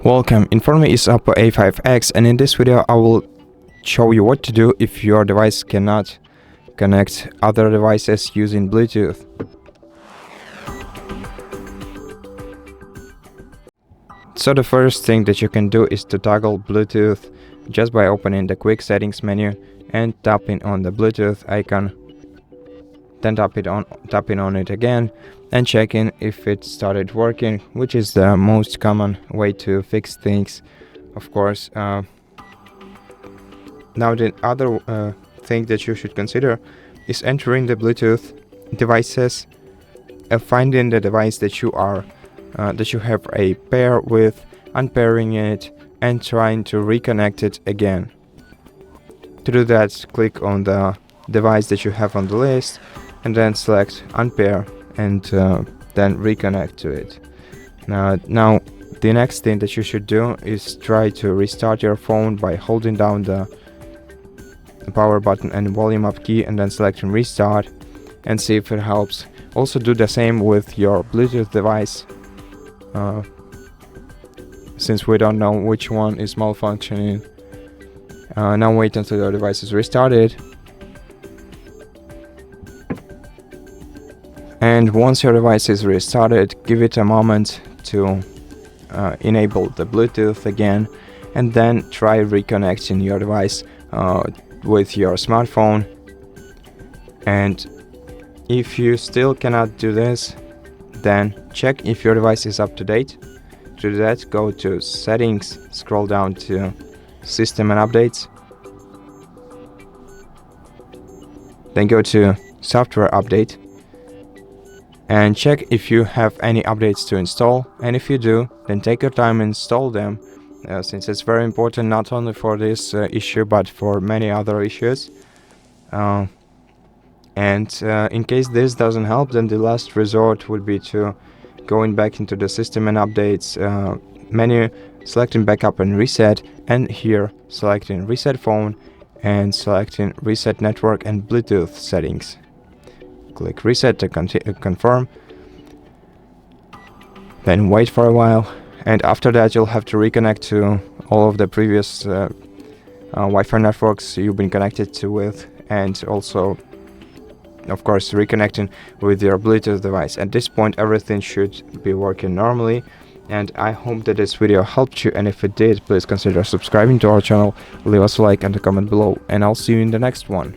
Welcome, in front of me is OPPO A5x, and in this video I will show you what to do if your device cannot connect other devices using Bluetooth. So the first thing that you can do is to toggle Bluetooth just by opening the quick settings menu and tapping on the Bluetooth icon, then tapping on it again and checking if it started working, which is the most common way to fix things, of course. Now the other thing that you should consider is entering the Bluetooth devices, finding the device that you have a pair with, unpairing it and trying to reconnect it again. To do that, click on the device that you have on the list and then select Unpair and then reconnect to it. Now the next thing that you should do is try to restart your phone by holding down the power button and volume up key and then selecting restart and see if it helps. Also do the same with your Bluetooth device, since we don't know which one is malfunctioning. Now wait until your device is restarted. And once your device is restarted, give it a moment to enable the Bluetooth again, and then try reconnecting your device with your smartphone. And if you still cannot do this, then check if your device is up to date. To do that, go to Settings, scroll down to System and Updates, then go to Software Update and check if you have any updates to install, and if you do, then take your time and install them, since it's very important not only for this issue but for many other issues. And in case this doesn't help, then the last resort would be to going back into the System and Updates menu, selecting Backup and Reset, and here selecting Reset Phone and selecting Reset Network and Bluetooth Settings. Click Reset to confirm, then wait for a while, and after that you'll have to reconnect to all of the previous Wi-Fi networks you've been connected to with, and also of course reconnecting with your Bluetooth device. At this point everything should be working normally, and I hope that this video helped you, and if it did, please consider subscribing to our channel, leave us a like and a comment below, and I'll see you in the next one.